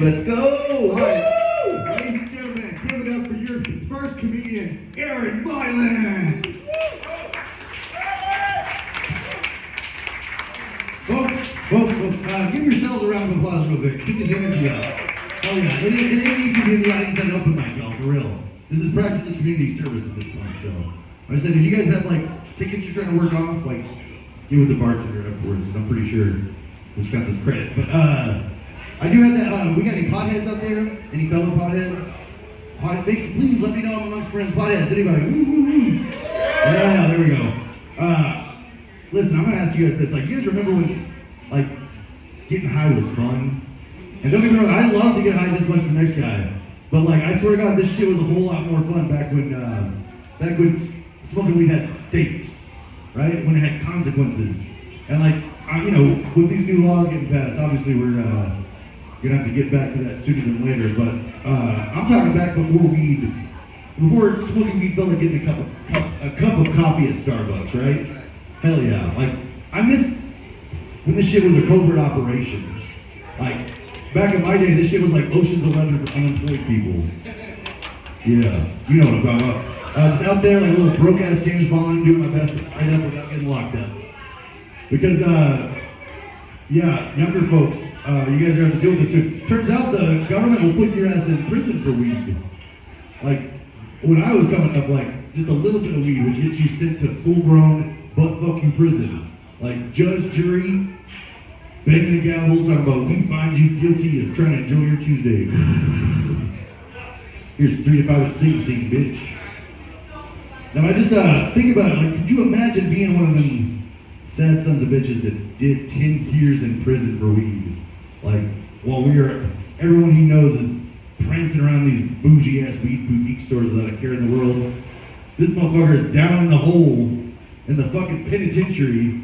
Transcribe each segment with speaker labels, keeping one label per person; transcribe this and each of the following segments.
Speaker 1: Let's go.
Speaker 2: All right. Ladies and gentlemen, give it up for your first comedian, Aaron Myland. Folks, give yourselves a round of applause real quick. Keep this energy up. Oh yeah, it ain't easy to be in the audience at an open mic, y'all, for real. This is practically community service at this point, so. Like I said, if you guys have like tickets you're trying to work off, like, get with the bartender afterwards, and I'm pretty sure this got this credit. But I do have that, we got any potheads out there? Any fellow potheads? Please let me know I'm amongst friends. Potheads, anybody? Woo, woo, woo. Yeah, there we go. Listen, I'm gonna ask you guys this. Like, you guys remember when, like, getting high was fun? And don't get me wrong, I love to get high just like the next guy. But like, I swear to God, this shit was a whole lot more fun back when smoking weed had stakes, right? When it had consequences. And like, you know, with these new laws getting passed, obviously we're gonna have to get back to that sooner than later. But I'm talking back before smoking weed felt like getting a cup of coffee at Starbucks, right? Hell yeah. Like, I miss when this shit was a covert operation. Like, back in my day, this shit was like Ocean's 11 for unemployed people. Yeah, you know what I'm talking about. Just out there like a little broke-ass James Bond, doing my best to end up without getting locked up. Because, yeah, younger folks, you guys are going to have to deal with this soon. Turns out the government will put your ass in prison for weed. Like, when I was coming up, like, just a little bit of weed would get you sent to full-grown butt-fucking prison. Like, judge, jury, banging the gavel, talking about, we find you guilty of trying to enjoy your Tuesday. Here's 3 to 5 at Sing Sing, bitch. Now, I just think about it, like, could you imagine being one of them sad sons of bitches that did 10 years in prison for weed? Like, while everyone he knows is prancing around these bougie-ass weed boutique stores without a care in the world. This motherfucker is down in the hole in the fucking penitentiary,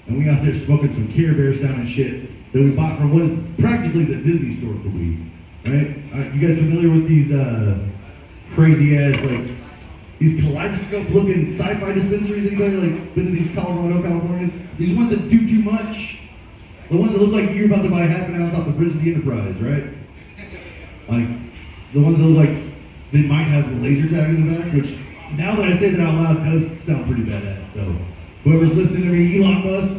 Speaker 2: and we out there smoking some Care Bear sounding shit that we bought from what is practically the Disney store for weed, right? You guys familiar with these crazy ass, like, these kaleidoscope looking sci-fi dispensaries? Anybody like been to these Colorado, California? These ones that do too much? The ones that look like you're about to buy half an ounce off the bridge of the Enterprise, right? Like, the ones that look like they might have the laser tag in the back, which now that I say that out loud does sound pretty badass. So whoever's listening to me, Elon Musk,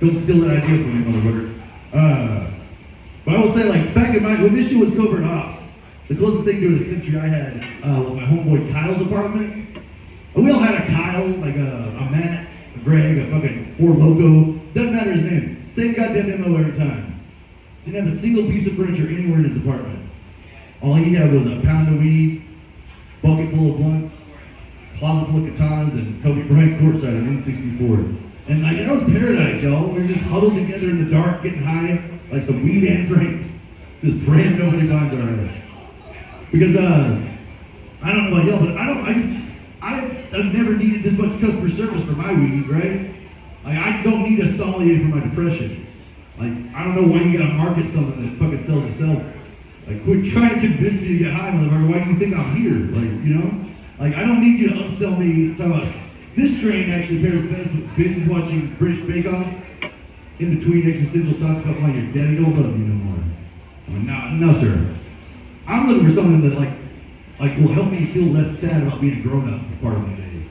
Speaker 2: don't steal that idea from me, motherfucker. But I will say, like, back in when this shit was covert ops, the closest thing to a dispensary I had was my homeboy Kyle's apartment. And we all had a Kyle, like a Matt, a Greg, a fucking Four Loko. Doesn't matter his name. Same goddamn MO every time. Didn't have a single piece of furniture anywhere in his apartment. All he had was a pound of weed, bucket full of blunts, closet full of katanas, and Kobe Bryant courtside on N64. And like, that was paradise, y'all. We were just huddled together in the dark, getting high, like some weed and drinks. Just praying nobody finds our ass. Because, I don't know about y'all, but I've never needed this much customer service for my weed, right? Like, I don't need a sommelier for my depression. Like, I don't know why you gotta market something that fucking sells itself. Like, quit trying to convince me to get high, motherfucker. Why do you think I'm here? Like, you know? Like, I don't need you to upsell me, talking about, this strain actually pairs best with binge watching British Bake Off, in between existential thoughts about why your daddy don't love you no more. I'm like, no, sir. I'm looking for something that like will help me feel less sad about being a grown-up for part of my day.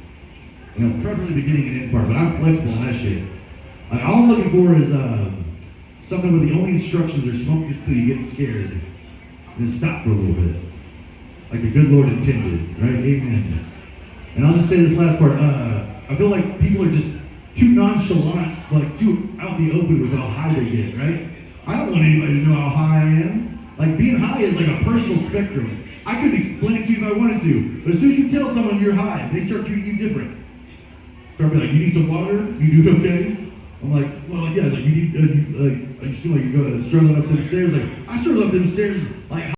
Speaker 2: You know, preferably beginning and end part, but I'm flexible on that shit. Like, all I'm looking for is something where the only instructions are smoke this till you get scared and then stop for a little bit. Like the good Lord intended, right? Amen. And I'll just say this last part. I feel like people are just too nonchalant, like too out in the open with how high they get, right? I don't want anybody to know how high I am. Like, being high is like a personal spectrum. I could explain it to you if I wanted to, but as soon as you tell someone you're high, they start treating you different. Start being like, you need some water? You doing okay? I'm like, well, yeah, like, you need, you seem like you're struggling up them stairs. Like, I struggle up them stairs, like,